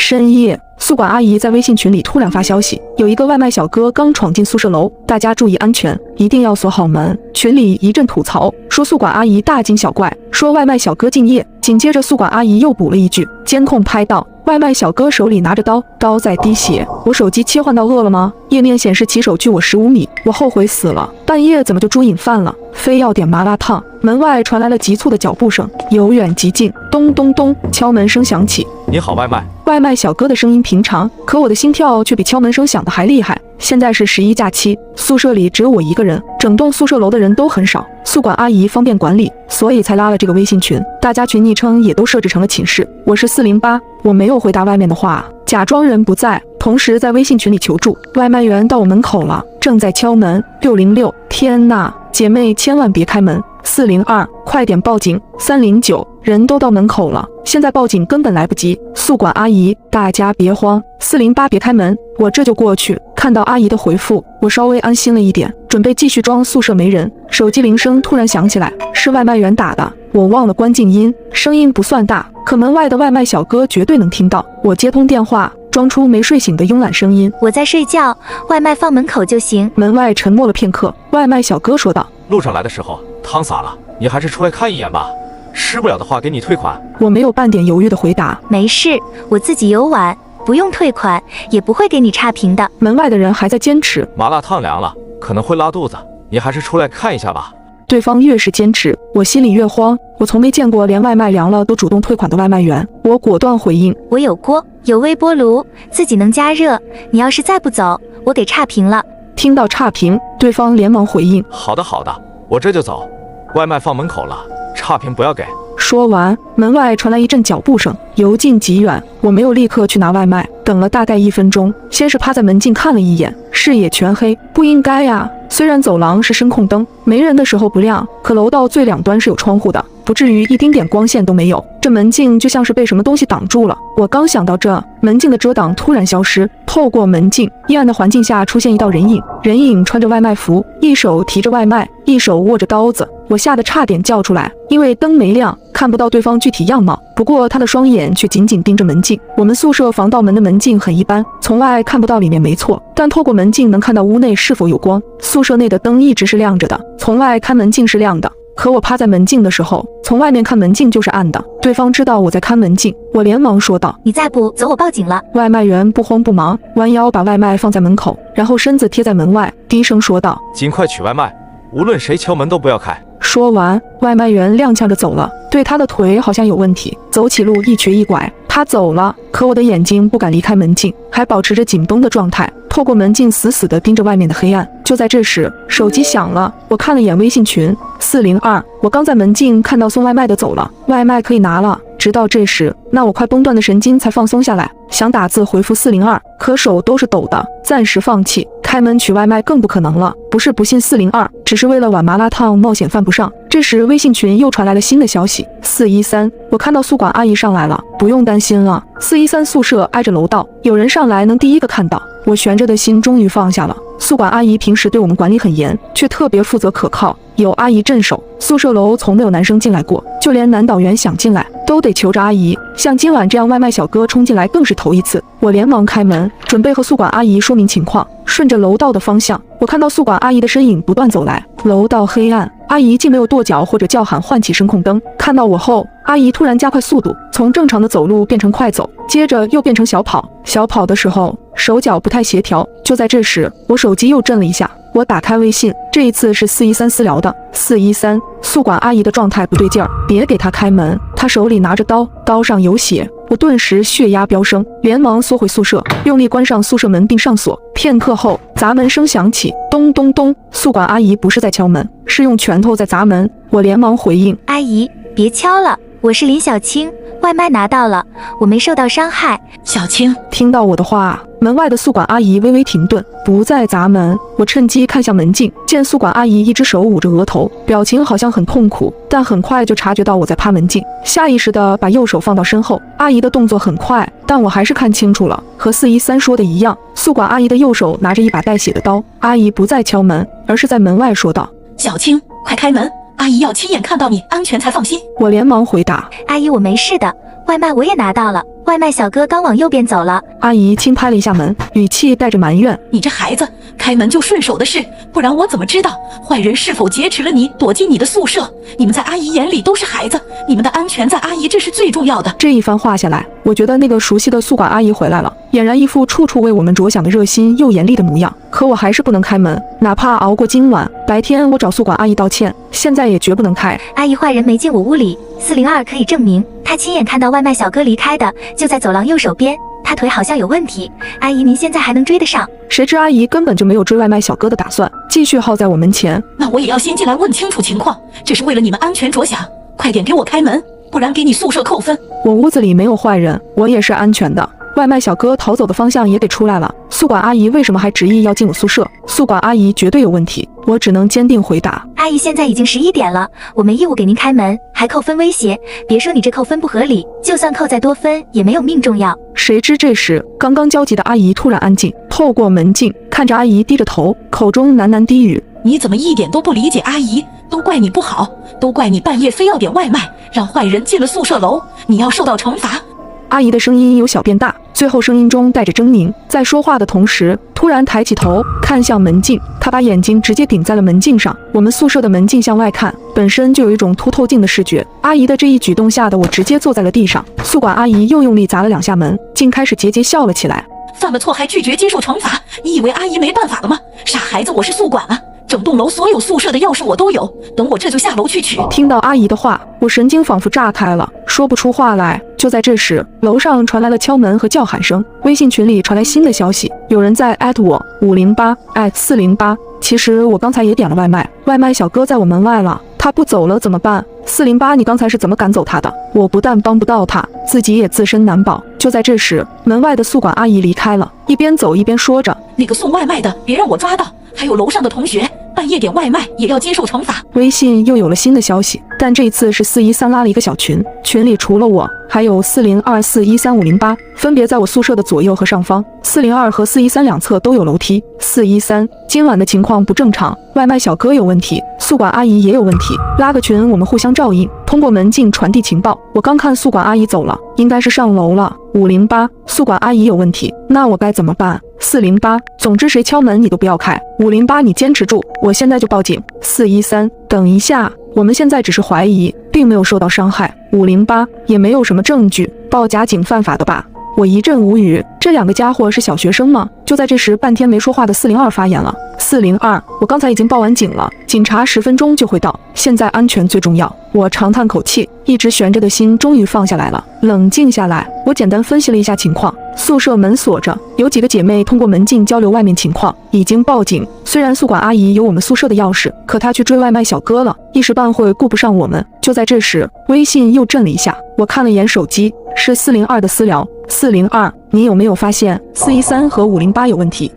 深夜，宿管阿姨在微信群里突然发消息，有一个外卖小哥刚闯进宿舍楼，大家注意安全，一定要锁好门。群里一阵吐槽，说宿管阿姨大惊小怪，说外卖小哥敬业。紧接着宿管阿姨又补了一句，监控拍到外卖小哥手里拿着刀，刀在滴血。我手机切换到饿了么，页面显示骑手距我15米，我后悔死了，半夜怎么就猪瘾犯了，非要点麻辣烫。门外传来了急促的脚步声，由远及近，咚咚咚，敲门声响起。你好，外卖。外卖小哥的声音平常，可我的心跳却比敲门声响得还厉害。现在是11假期，宿舍里只有我一个人，整栋宿舍楼的人都很少，宿管阿姨方便管理，所以才拉了这个微信群。大家群昵称也都设置成了寝室，我是408。我没有回答外面的话，假装人不在，同时在微信群里求助。外卖员到我门口了，正在敲门。606，天呐，姐妹千万别开门。402，快点报警。309，人都到门口了，现在报警根本来不及。宿管阿姨，大家别慌。408，别开门，我这就过去。看到阿姨的回复，我稍微安心了一点，准备继续装宿舍没人。手机铃声突然响起来，是外卖员打的，我忘了关静音，声音不算大，可门外的外卖小哥绝对能听到。我接通电话，装出没睡醒的慵懒声音，我在睡觉，外卖放门口就行。门外沉默了片刻，外卖小哥说道，路上来的时候汤洒了，你还是出来看一眼吧，吃不了的话给你退款。我没有半点犹豫的回答，没事，我自己有碗，不用退款，也不会给你差评的。门外的人还在坚持，麻辣烫凉了，可能会拉肚子，你还是出来看一下吧。对方越是坚持，我心里越慌。我从没见过连外卖凉了都主动退款的外卖员，我果断回应，我有锅，有微波炉，自己能加热，你要是再不走，我给差评了。听到差评，对方连忙回应，好的好的，我这就走，外卖放门口了，差评不要给。说完，门外传来一阵脚步声，由近及远。我没有立刻去拿外卖，等了大概1分钟，先是趴在门径看了一眼，视野全黑，不应该呀。虽然走廊是声控灯，没人的时候不亮，可楼道最两端是有窗户的，不至于一丁点光线都没有。这门径就像是被什么东西挡住了。我刚想到这，门径的遮挡突然消失，透过门径，阴暗的环境下出现一道人影。人影穿着外卖服，一手提着外卖，一手握着刀子。我吓得差点叫出来，因为灯没亮，看不到对方具体样貌。不过他的双眼却紧紧盯着门径。我们宿舍防盗门的门径很一般，从外看不到里面没错，但透过门径能看到屋内是否有光。宿舍内的灯一直是亮着的，从外看门径是亮的。可我趴在门径的时候，从外面看门径就是暗的。对方知道我在看门径，我连忙说道，你再不走我报警了。外卖员不慌不忙，弯腰把外卖放在门口，然后身子贴在门外，低声说道，尽快取外卖，无论谁敲门都不要开。说完，外卖员踉跄着走了，对他的腿好像有问题，走起路一瘸一拐。他走了，可我的眼睛不敢离开门径，还保持着紧绷的状态，透过门径死死地盯着外面的黑暗。就在这时，手机响了，我看了眼微信群，402，我刚在门径看到送外卖的走了，外卖可以拿了。直到这时，那我快崩断的神经才放松下来，想打字回复402，可手都是抖的，暂时放弃。开门取外卖更不可能了，不是不信402，只是为了碗麻辣烫冒险犯不上。这时微信群又传来了新的消息，413，我看到宿管阿姨上来了，不用担心了。413宿舍挨着楼道，有人上来能第一个看到。我悬着的心终于放下了。宿管阿姨平时对我们管理很严，却特别负责可靠，有阿姨镇守，宿舍楼从没有男生进来过，就连男导员想进来都得求着阿姨。像今晚这样外卖小哥冲进来更是头一次。我连忙开门，准备和宿管阿姨说明情况。顺着楼道的方向，我看到宿管阿姨的身影不断走来。楼道黑暗，阿姨既没有跺脚或者叫喊唤起声控灯，看到我后，阿姨突然加快速度，从正常的走路变成快走，接着又变成小跑。小跑的时候，手脚不太协调。就在这时，我手机又震了一下。我打开微信，这一次是413私聊的。413，宿管阿姨的状态不对劲儿，别给她开门，她手里拿着刀，刀上有血。我顿时血压飙升，连忙缩回宿舍，用力关上宿舍门并上锁。片刻后，砸门声响起，咚咚咚。宿管阿姨不是在敲门，是用拳头在砸门。我连忙回应，阿姨别敲了，我是林小青，外卖拿到了，我没受到伤害。小青听到我的话，门外的宿管阿姨微微停顿，不再砸门。我趁机看向门径，见宿管阿姨一只手捂着额头，表情好像很痛苦，但很快就察觉到我在趴门径，下意识地把右手放到身后。阿姨的动作很快，但我还是看清楚了，和413说的一样，宿管阿姨的右手拿着一把带血的刀。阿姨不再敲门，而是在门外说道，小青快开门，阿姨要亲眼看到你安全才放心。我连忙回答，阿姨我没事的，外卖我也拿到了，外卖小哥刚往右边走了。阿姨轻拍了一下门，语气带着埋怨。你这孩子，开门就顺手的事，不然我怎么知道坏人是否劫持了你，躲进你的宿舍？你们在阿姨眼里都是孩子，你们的安全在阿姨这是最重要的。这一番话下来，我觉得那个熟悉的宿管阿姨回来了，俨然一副处处为我们着想的热心又严厉的模样。可我还是不能开门，哪怕熬过今晚，白天我找宿管阿姨道歉，现在也绝不能开。阿姨，坏人没进我屋里，402可以证明，他亲眼看到外卖小哥离开的，就在走廊右手边。他腿好像有问题，阿姨您现在还能追得上？谁知阿姨根本就没有追外卖小哥的打算，继续耗在我门前。那我也要先进来问清楚情况，这是为了你们安全着想，快点给我开门，不然给你宿舍扣分。我屋子里没有坏人，我也是安全的。外卖小哥逃走的方向也给出来了，宿管阿姨为什么还执意要进我宿舍？宿管阿姨绝对有问题，我只能坚定回答。阿姨，现在已经11点了，我没义务给您开门，还扣分威胁。别说你这扣分不合理，就算扣再多分也没有命重要。谁知这时，刚刚焦急的阿姨突然安静，透过门镜看着阿姨低着头，口中喃喃低语：你怎么一点都不理解阿姨？都怪你不好，都怪你半夜非要点外卖，让坏人进了宿舍楼，你要受到惩罚。阿姨的声音由小变大，最后声音中带着狰狞，在说话的同时，突然抬起头看向门镜，她把眼睛直接顶在了门镜上。我们宿舍的门镜向外看，本身就有一种凸透镜的视觉。阿姨的这一举动吓得我直接坐在了地上。宿管阿姨又用力砸了2下门，竟开始桀桀笑了起来。犯了错还拒绝接受惩罚，你以为阿姨没办法了吗？傻孩子，我是宿管啊，整栋楼所有宿舍的钥匙我都有，等我这就下楼去取。听到阿姨的话，我神经仿佛炸开了，说不出话来。就在这时，楼上传来了敲门和叫喊声，微信群里传来新的消息，有人在@我508@408。其实我刚才也点了外卖，外卖小哥在我门外了，他不走了怎么办？408，你刚才是怎么赶走他的？我不但帮不到他，自己也自身难保。就在这时，门外的宿管阿姨离开了，一边走一边说着：那个送外卖的，别让我抓到，还有楼上的同学，半夜点外卖也要接受惩罚。微信又有了新的消息，但这次是413拉了一个小群，群里除了我，还有402413508，分别在我宿舍的左右和上方。402和413两侧都有楼梯。413，今晚的情况不正常，外卖小哥有问题，宿管阿姨也有问题，拉个群，我们互相照应，通过门禁传递情报。我刚看宿管阿姨走了，应该是上楼了。508，宿管阿姨有问题，那我该怎么办？408，总之谁敲门你都不要开。508，你坚持住，我现在就报警。413，等一下，我们现在只是怀疑，并没有受到伤害。508，也没有什么证据，报假警犯法的吧？我一阵无语，这2个家伙是小学生吗？就在这时，半天没说话的402发言了。402，我刚才已经报完警了，警察10分钟就会到，现在安全最重要。我长叹口气，一直悬着的心终于放下来了，冷静下来。我简单分析了一下情况，宿舍门锁着，有几个姐妹通过门禁交流外面情况，已经报警。虽然宿管阿姨有我们宿舍的钥匙，可她去追外卖小哥了，一时半会顾不上我们。就在这时，微信又震了一下，我看了眼手机，是402的私聊。402，你有没有发现413和508有问题？